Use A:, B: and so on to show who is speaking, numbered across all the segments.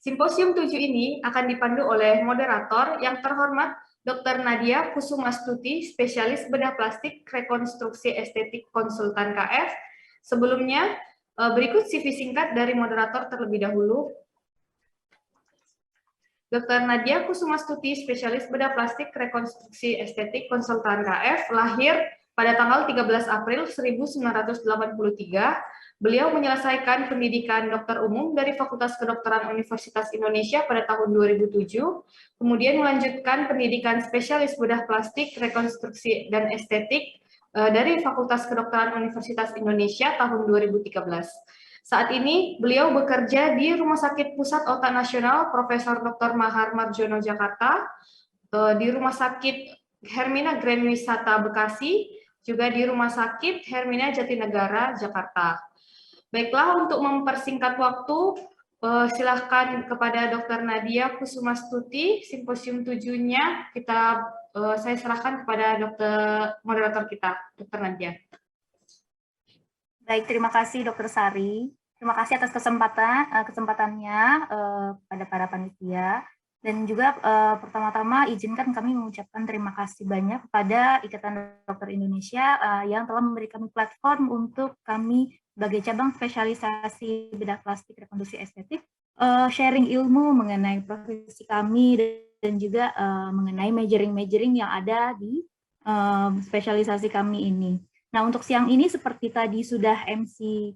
A: Simposium 7 ini akan dipandu oleh moderator yang terhormat Dr. Nadia Kusumastuti, spesialis bedah plastik rekonstruksi estetik konsultan KF. Sebelumnya, berikut CV singkat dari moderator terlebih dahulu. Dr. Nadia Kusumastuti, spesialis bedah plastik rekonstruksi estetik konsultan KF, lahir pada tanggal 13 April 1983. Beliau menyelesaikan pendidikan dokter umum dari Fakultas Kedokteran Universitas Indonesia pada tahun 2007, kemudian melanjutkan pendidikan spesialis bedah plastik rekonstruksi dan estetik dari Fakultas Kedokteran Universitas Indonesia tahun 2013. Saat ini beliau bekerja di Rumah Sakit Pusat Otak Nasional Profesor Dr. Mahar Marjono Jakarta, di Rumah Sakit Hermina Grand Wisata Bekasi, juga di Rumah Sakit Hermina Jatinegara Jakarta. Baiklah, untuk mempersingkat waktu, silahkan kepada Dr. Nadia Kusumastuti, simposium 7-nya saya serahkan kepada moderator kita, Dr. Nadia.
B: Baik, terima kasih Dr. Sari. Terima kasih atas kesempatannya kepada para panitia. Dan juga pertama-tama izinkan kami mengucapkan terima kasih banyak kepada Ikatan Dokter Indonesia yang telah memberi kami platform untuk kami sebagai cabang spesialisasi bedah plastik rekonstruksi estetik, sharing ilmu mengenai profesi kami dan juga mengenai majoring-majoring yang ada di spesialisasi kami ini. Nah, untuk siang ini seperti tadi sudah MC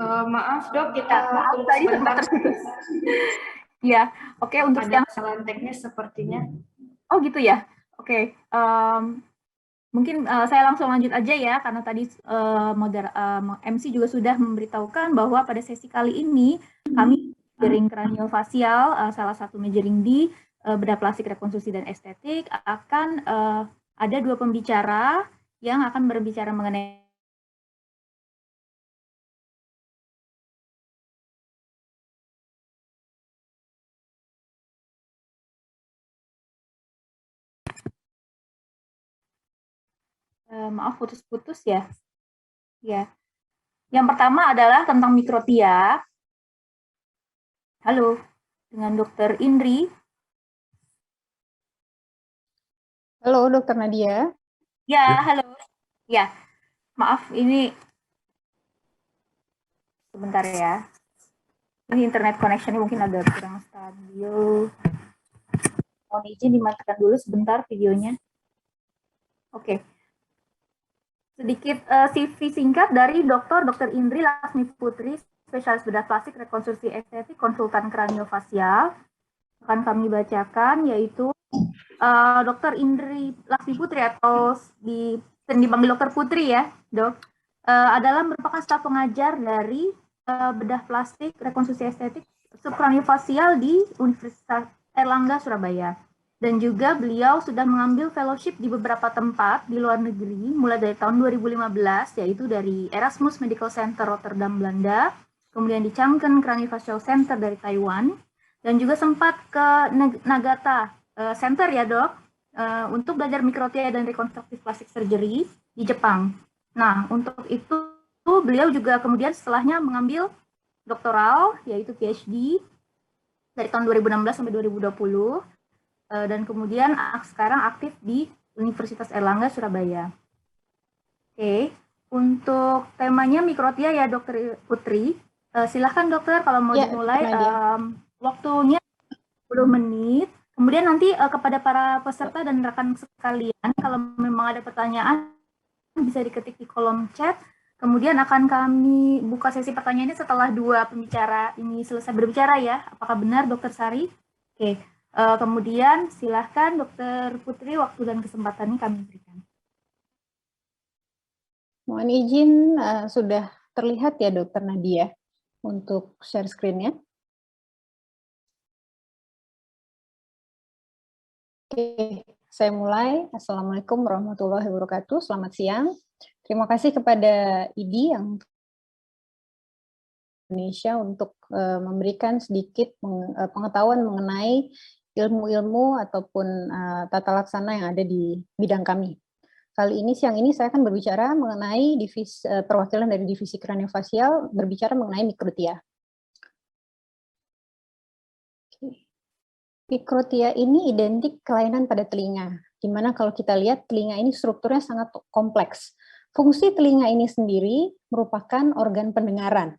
A: Maaf dok, kita tunggu sebentar.
B: Ya, oke, untuk
A: ada kesalahan teknis sepertinya.
B: Oh gitu ya, oke. Mungkin saya langsung lanjut aja ya, karena tadi MC juga sudah memberitahukan bahwa pada sesi kali ini kami majoring kraniofacial, salah satu majoring di bedah plastik rekonstruksi dan estetik, akan ada dua pembicara yang akan berbicara mengenai maaf putus-putus ya. Ya. Yang pertama adalah tentang mikrotia. Halo, dengan Dr. Indri.
C: Halo, Dr. Nadia.
B: Ya, halo. Ya, maaf ini sebentar ya. Ini internet connection mungkin agak kurang stabil. Mohon izin dimatikan dulu sebentar videonya. Oke. Sedikit CV singkat dari Dr. Indri Laksmi Putri, spesialis bedah plastik rekonstruksi estetik konsultan kraniofacial. Akan kami bacakan yaitu Dr. Indri Laksmi Putri atau dipanggil Dr. Putri ya, Dok, adalah merupakan staf pengajar dari bedah plastik rekonstruksi estetik subkraniofacial di Universitas Erlangga Surabaya. Dan juga beliau sudah mengambil fellowship di beberapa tempat di luar negeri, mulai dari tahun 2015, yaitu dari Erasmus Medical Center Rotterdam, Belanda, kemudian di Changken Craniofacial Center dari Taiwan, dan juga sempat ke Nagata Center ya dok, untuk belajar mikrotia dan rekonstruktif plastik surgery di Jepang. Nah, untuk itu beliau juga kemudian setelahnya mengambil doktoral, yaitu PhD, dari tahun 2016 sampai 2020, dan kemudian sekarang aktif di Universitas Erlangga, Surabaya. Oke, untuk temanya mikrotia ya Dokter Putri, silahkan dokter kalau mau dimulai, waktunya 10 menit, kemudian nanti kepada para peserta dan rekan sekalian, kalau memang ada pertanyaan bisa diketik di kolom chat, kemudian akan kami buka sesi pertanyaannya setelah dua pembicara ini selesai berbicara ya, apakah benar Dokter Sari? Oke. Kemudian silahkan Dr. Putri, waktu dan kesempatannya kami berikan.
C: Mohon izin, sudah terlihat ya Dr. Nadia untuk share screen-nya. Oke, saya mulai. Assalamualaikum warahmatullahi wabarakatuh. Selamat siang. Terima kasih kepada IDI yang Indonesia untuk memberikan sedikit pengetahuan mengenai ilmu-ilmu ataupun tata laksana yang ada di bidang kami. Kali ini, siang ini saya akan berbicara mengenai perwakilan dari divisi kraniofacial, berbicara mengenai mikrotia. Mikrotia ini identik kelainan pada telinga, di mana kalau kita lihat telinga ini strukturnya sangat kompleks. Fungsi telinga ini sendiri merupakan organ pendengaran.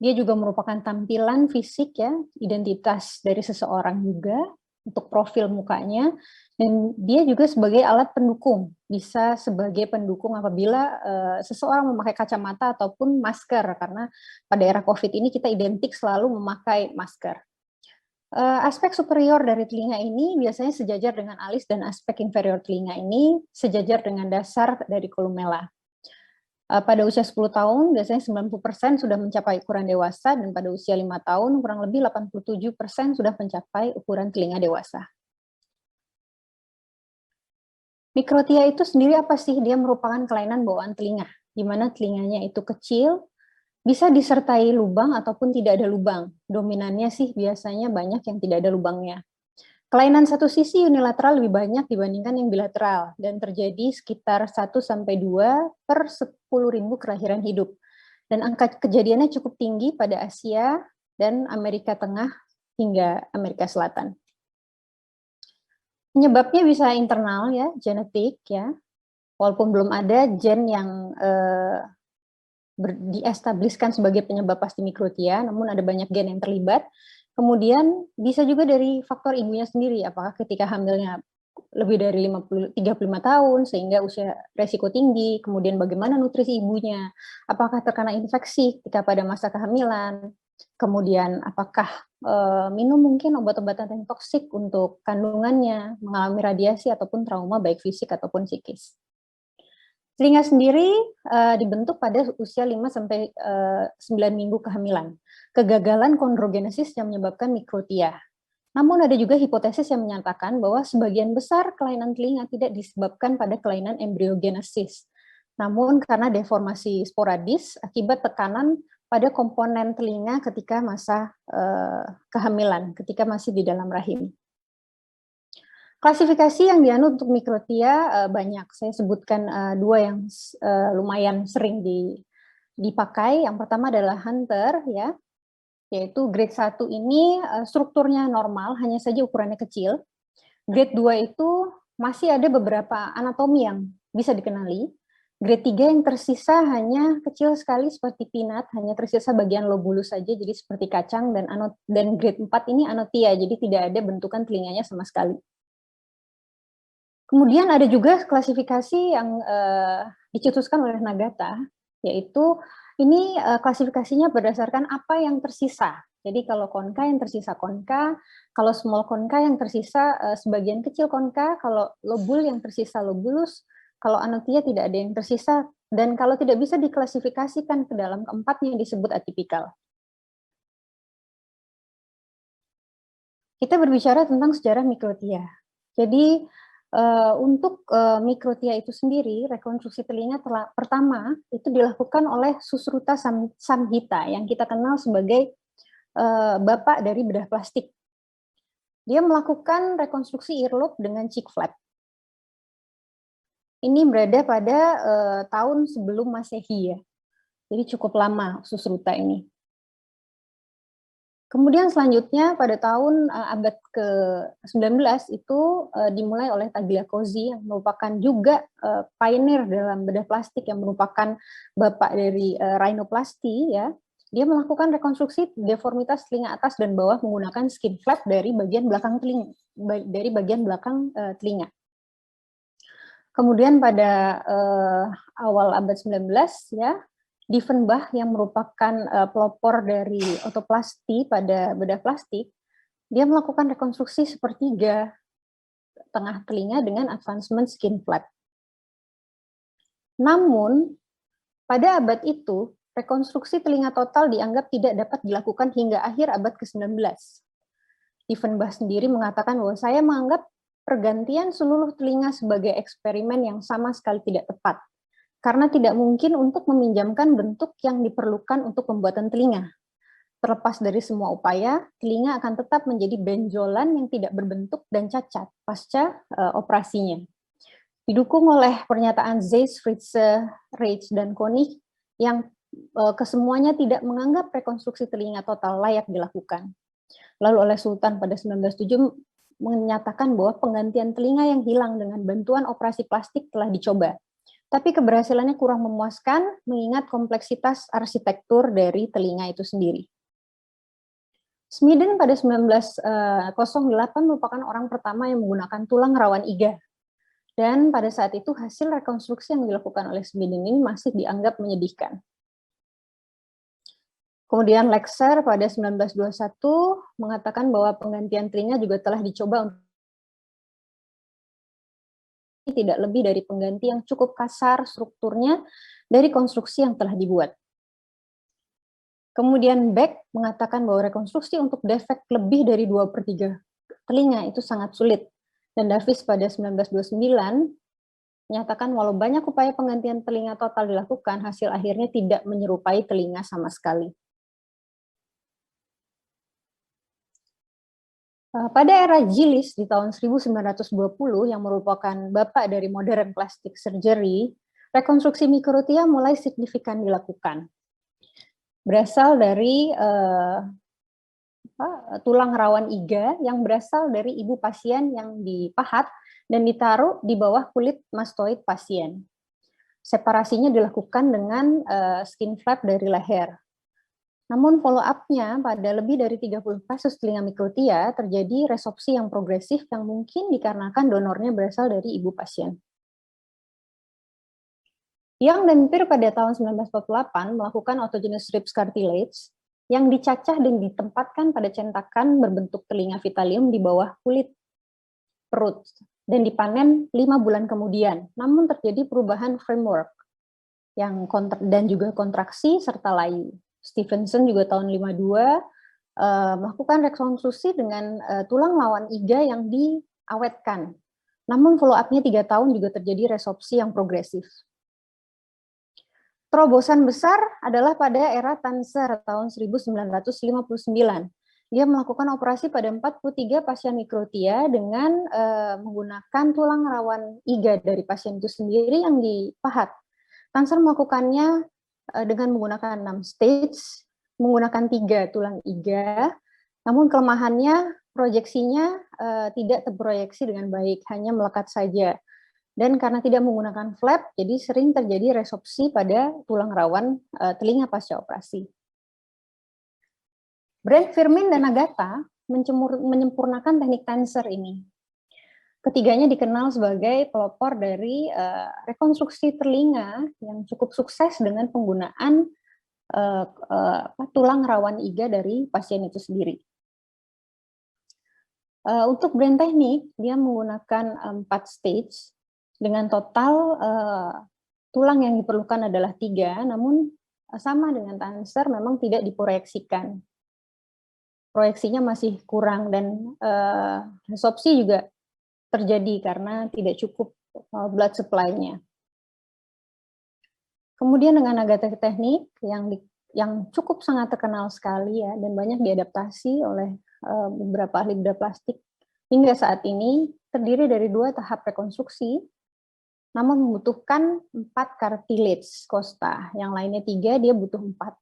C: Dia juga merupakan tampilan fisik ya, identitas dari seseorang juga, untuk profil mukanya, dan dia juga sebagai alat pendukung, bisa sebagai pendukung apabila seseorang memakai kacamata ataupun masker, karena pada era COVID ini kita identik selalu memakai masker. Aspek superior dari telinga ini biasanya sejajar dengan alis, dan aspek inferior telinga ini sejajar dengan dasar dari kolumella. Pada usia 10 tahun, biasanya 90% sudah mencapai ukuran dewasa, dan pada usia 5 tahun, kurang lebih 87% sudah mencapai ukuran telinga dewasa. Mikrotia itu sendiri apa sih? Dia merupakan kelainan bawaan telinga, di mana telinganya itu kecil, bisa disertai lubang ataupun tidak ada lubang. Dominannya sih biasanya banyak yang tidak ada lubangnya. Kelainan satu sisi unilateral lebih banyak dibandingkan yang bilateral, dan terjadi sekitar 1-2 per 10.000 kelahiran hidup. Dan angka kejadiannya cukup tinggi pada Asia dan Amerika Tengah hingga Amerika Selatan. Penyebabnya bisa internal ya, genetik ya, walaupun belum ada gen yang diestabliskan sebagai penyebab pasti mikrotia, namun ada banyak gen yang terlibat. Kemudian bisa juga dari faktor ibunya sendiri, apakah ketika hamilnya lebih dari 35 tahun sehingga usia resiko tinggi, kemudian bagaimana nutrisi ibunya, apakah terkena infeksi ketika pada masa kehamilan, kemudian apakah minum mungkin obat-obatan yang toksik untuk kandungannya, mengalami radiasi ataupun trauma baik fisik ataupun psikis. Telinga sendiri dibentuk pada usia 5-9 minggu kehamilan. Kegagalan kondrogenesis yang menyebabkan mikrotia. Namun ada juga hipotesis yang menyatakan bahwa sebagian besar kelainan telinga tidak disebabkan pada kelainan embryogenesis, namun karena deformasi sporadis akibat tekanan pada komponen telinga ketika masa kehamilan, ketika masih di dalam rahim. Klasifikasi yang dianut untuk mikrotia banyak. Saya sebutkan dua yang lumayan sering dipakai. Yang pertama adalah Hunter, ya, yaitu grade 1 ini strukturnya normal, hanya saja ukurannya kecil. Grade 2 itu masih ada beberapa anatomi yang bisa dikenali. Grade 3 yang tersisa hanya kecil sekali seperti peanut, hanya tersisa bagian lobulus saja, jadi seperti kacang, dan grade 4 ini anotia, jadi tidak ada bentukan telinganya sama sekali. Kemudian ada juga klasifikasi yang dicetuskan oleh Nagata, yaitu ini klasifikasinya berdasarkan apa yang tersisa. Jadi kalau konka yang tersisa konka, kalau small konka yang tersisa sebagian kecil konka, kalau lobul yang tersisa lobulus, kalau anotia tidak ada yang tersisa, dan kalau tidak bisa diklasifikasikan ke dalam keempatnya yang disebut atipikal. Kita berbicara tentang sejarah mikrotia. Jadi untuk mikrotia itu sendiri, rekonstruksi telinga pertama itu dilakukan oleh Susruta Samhita yang kita kenal sebagai bapak dari bedah plastik. Dia melakukan rekonstruksi earlobe dengan cheek flap. Ini berada pada tahun sebelum Masehi ya. Jadi cukup lama Susruta ini. Kemudian selanjutnya pada tahun abad ke-19 itu dimulai oleh Tagliacozzi yang merupakan juga pioneer dalam bedah plastik, yang merupakan bapak dari rhinoplasty ya. Dia melakukan rekonstruksi deformitas telinga atas dan bawah menggunakan skin flap dari bagian belakang telinga, Kemudian pada awal abad 19 ya, Diefenbach yang merupakan pelopor dari otoplasti pada bedah plastik, dia melakukan rekonstruksi sepertiga tengah telinga dengan advancement skin flap. Namun, pada abad itu, rekonstruksi telinga total dianggap tidak dapat dilakukan hingga akhir abad ke-19. Diefenbach sendiri mengatakan bahwa saya menganggap pergantian seluruh telinga sebagai eksperimen yang sama sekali tidak tepat, karena tidak mungkin untuk meminjamkan bentuk yang diperlukan untuk pembuatan telinga. Terlepas dari semua upaya, telinga akan tetap menjadi benjolan yang tidak berbentuk dan cacat pasca operasinya. Didukung oleh pernyataan Zeiss, Fritze, Reich, dan Koenig yang kesemuanya tidak menganggap rekonstruksi telinga total layak dilakukan. Lalu oleh Sultan pada 1907 menyatakan bahwa penggantian telinga yang hilang dengan bantuan operasi plastik telah dicoba. Tapi keberhasilannya kurang memuaskan mengingat kompleksitas arsitektur dari telinga itu sendiri. Smeden pada 1908 merupakan orang pertama yang menggunakan tulang rawan iga. Dan pada saat itu hasil rekonstruksi yang dilakukan oleh Smeden ini masih dianggap menyedihkan. Kemudian Lexer pada 1921 mengatakan bahwa penggantian telinga juga telah dicoba untuk tidak lebih dari pengganti yang cukup kasar strukturnya dari konstruksi yang telah dibuat. Kemudian Beck mengatakan bahwa rekonstruksi untuk defek lebih dari 2/3 telinga itu sangat sulit. Dan Davis pada 1929 menyatakan walau banyak upaya penggantian telinga total dilakukan, hasil akhirnya tidak menyerupai telinga sama sekali. Pada era Gillis di tahun 1920 yang merupakan bapak dari modern plastic surgery, rekonstruksi mikrotia mulai signifikan dilakukan. Berasal dari tulang rawan iga yang berasal dari ibu pasien yang dipahat dan ditaruh di bawah kulit mastoid pasien. Separasinya dilakukan dengan skin flap dari leher. Namun follow-up-nya pada lebih dari 30 kasus telinga mikrotia terjadi resopsi yang progresif yang mungkin dikarenakan donornya berasal dari ibu pasien. Young dan Peer pada tahun 1948 melakukan autogenous ribs cartilage yang dicacah dan ditempatkan pada centakan berbentuk telinga vitalium di bawah kulit perut dan dipanen 5 bulan kemudian. Namun terjadi perubahan framework yang dan juga kontraksi serta layu. Stevenson juga tahun 52 melakukan rekonstruksi dengan tulang lawan iga yang diawetkan. Namun follow-up-nya 3 tahun juga terjadi resopsi yang progresif. Terobosan besar adalah pada era Tanzer tahun 1959. Dia melakukan operasi pada 43 pasien mikrotia dengan menggunakan tulang rawan iga dari pasien itu sendiri yang dipahat. Tanzer melakukannya dengan menggunakan 6 stage, menggunakan 3 tulang iga, namun kelemahannya proyeksinya tidak terproyeksi dengan baik, hanya melekat saja. Dan karena tidak menggunakan flap, jadi sering terjadi resopsi pada tulang rawan telinga pasca operasi. Brent, Firmin, dan Agatha menyempurnakan teknik Tanzer ini. Ketiganya dikenal sebagai pelopor dari rekonstruksi telinga yang cukup sukses dengan penggunaan tulang rawan iga dari pasien itu sendiri. Untuk Brent teknik, dia menggunakan 4 stage, dengan total tulang yang diperlukan adalah 3, namun sama dengan Tanzer memang tidak diproyeksikan. Proyeksinya masih kurang dan resopsi juga terjadi karena tidak cukup blood supply-nya. Kemudian dengan Agatha teknik yang cukup sangat terkenal sekali ya dan banyak diadaptasi oleh beberapa ahli bedah plastik hingga saat ini terdiri dari 2 tahap rekonstruksi, namun membutuhkan 4 cartilage costa, yang lainnya 3, dia butuh 4.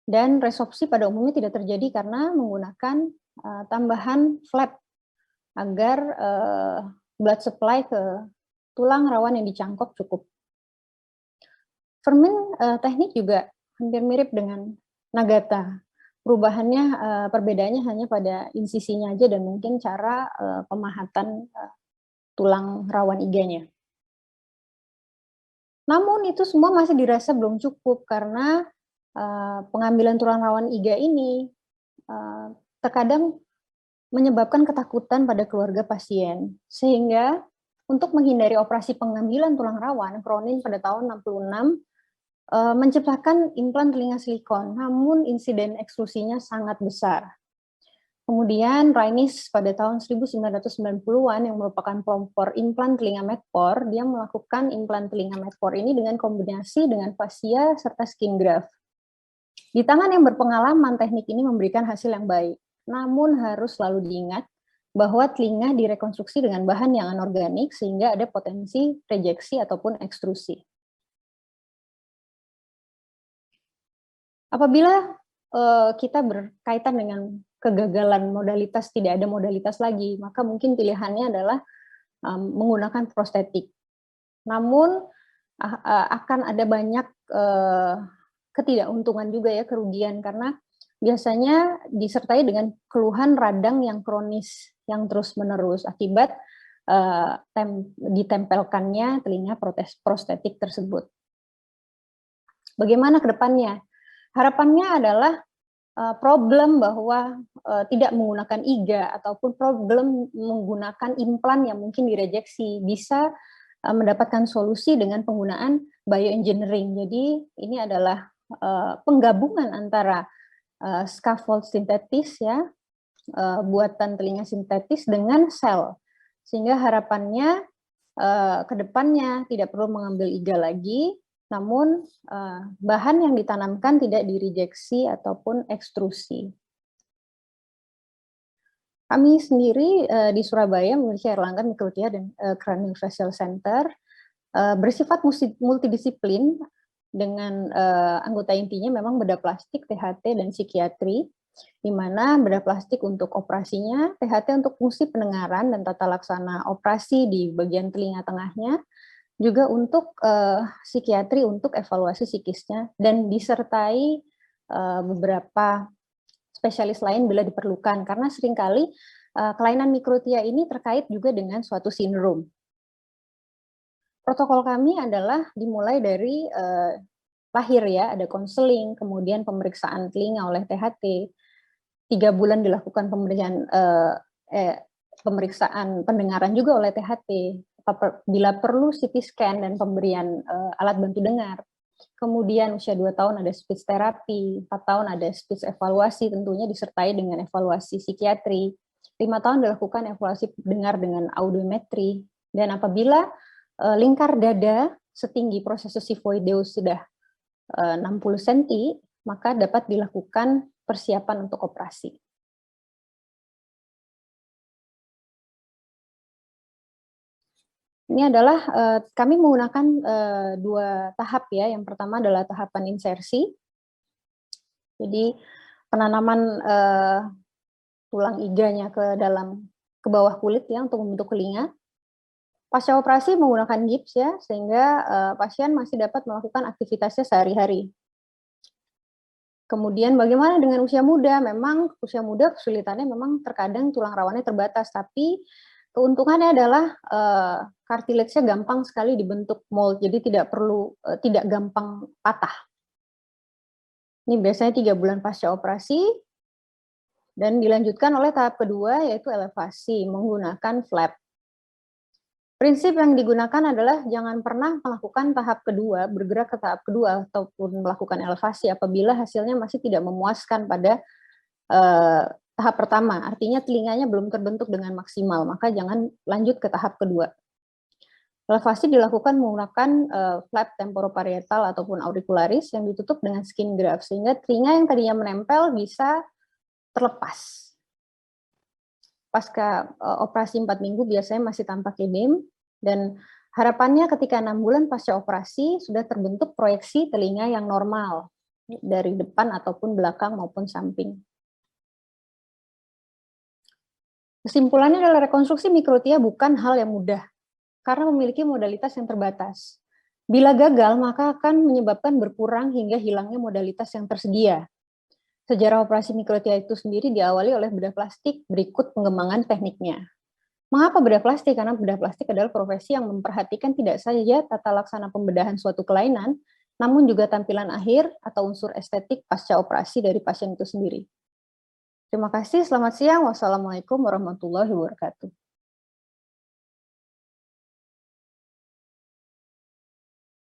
C: Dan resopsi pada umumnya tidak terjadi karena menggunakan tambahan flap agar blood supply ke tulang rawan yang dicangkok cukup. Firmin teknik juga hampir mirip dengan Nagata. Perubahannya, perbedaannya hanya pada insisinya aja dan mungkin cara pemahatan tulang rawan iganya. Namun itu semua masih dirasa belum cukup karena pengambilan tulang rawan iga ini terkadang menyebabkan ketakutan pada keluarga pasien. Sehingga untuk menghindari operasi pengambilan tulang rawan, Cronin pada tahun 66 menciptakan implan telinga silikon, namun insiden eksklusinya sangat besar. Kemudian Rainis pada tahun 1990-an yang merupakan pelopor implan telinga Medpor, dia melakukan implan telinga Medpor ini dengan kombinasi dengan fascia serta skin graft. Di tangan yang berpengalaman, teknik ini memberikan hasil yang baik. Namun harus selalu diingat bahwa telinga direkonstruksi dengan bahan yang anorganik sehingga ada potensi rejeksi ataupun ekstrusi. Apabila kita berkaitan dengan kegagalan modalitas, tidak ada modalitas lagi, maka mungkin pilihannya adalah menggunakan prostetik. Namun akan ada banyak ketidakuntungan juga ya, kerugian, karena biasanya disertai dengan keluhan radang yang kronis yang terus-menerus akibat ditempelkannya telinga prostetik tersebut. Bagaimana ke depannya? Harapannya adalah problem bahwa tidak menggunakan IGA ataupun problem menggunakan implan yang mungkin direjeksi bisa mendapatkan solusi dengan penggunaan bioengineering. Jadi ini adalah penggabungan antara scaffold sintetis ya, buatan telinga sintetis dengan sel, sehingga harapannya ke depannya tidak perlu mengambil IGA lagi, namun bahan yang ditanamkan tidak direjeksi ataupun ekstrusi. Kami sendiri di Surabaya memiliki Erlangga Microtia dan Craniofacial Center, bersifat multidisiplin dengan anggota intinya memang bedah plastik, THT, dan psikiatri, di mana bedah plastik untuk operasinya, THT untuk fungsi pendengaran dan tata laksana operasi di bagian telinga tengahnya, juga untuk psikiatri untuk evaluasi psikisnya, dan disertai beberapa spesialis lain bila diperlukan, karena seringkali kelainan mikrotia ini terkait juga dengan suatu sindrom. Protokol kami adalah dimulai dari lahir ya, ada konseling, kemudian pemeriksaan telinga oleh THT, 3 bulan dilakukan pemeriksaan pendengaran juga oleh THT, bila perlu CT scan dan pemberian alat bantu dengar. Kemudian usia 2 tahun ada speech therapy, 4 tahun ada speech evaluasi, tentunya disertai dengan evaluasi psikiatri, 5 tahun dilakukan evaluasi dengar dengan audiometri, dan apabila lingkar dada setinggi prosesus sifoideus sudah 60 cm, maka dapat dilakukan persiapan untuk operasi. Ini adalah kami menggunakan 2 tahap ya. Yang pertama adalah tahapan insersi. Jadi penanaman tulang iganya ke bawah kulit ya untuk membentuk telinga. Pasca operasi menggunakan gips ya, sehingga pasien masih dapat melakukan aktivitasnya sehari-hari. Kemudian bagaimana dengan usia muda? Memang usia muda kesulitannya memang terkadang tulang rawannya terbatas, tapi keuntungannya adalah cartilage-nya gampang sekali dibentuk mold, jadi tidak gampang patah. Ini biasanya 3 bulan pasca operasi, dan dilanjutkan oleh tahap kedua yaitu elevasi menggunakan flap. Prinsip yang digunakan adalah jangan pernah melakukan tahap kedua, bergerak ke tahap kedua ataupun melakukan elevasi apabila hasilnya masih tidak memuaskan pada tahap pertama, artinya telinganya belum terbentuk dengan maksimal, maka jangan lanjut ke tahap kedua. Elevasi dilakukan menggunakan flap temporoparietal ataupun auricularis yang ditutup dengan skin graft, sehingga telinga yang tadinya menempel bisa terlepas. Pasca operasi 4 minggu biasanya masih tanpa K-beam, dan harapannya ketika 6 bulan pasca operasi sudah terbentuk proyeksi telinga yang normal dari depan ataupun belakang maupun samping. Kesimpulannya adalah rekonstruksi mikrotia bukan hal yang mudah karena memiliki modalitas yang terbatas. Bila gagal, maka akan menyebabkan berkurang hingga hilangnya modalitas yang tersedia. Sejarah operasi mikrotia itu sendiri diawali oleh bedah plastik, berikut pengembangan tekniknya. Mengapa bedah plastik? Karena bedah plastik adalah profesi yang memperhatikan tidak saja tata laksana pembedahan suatu kelainan, namun juga tampilan akhir atau unsur estetik pasca operasi dari pasien itu sendiri. Terima kasih, selamat siang. Wassalamualaikum warahmatullahi wabarakatuh.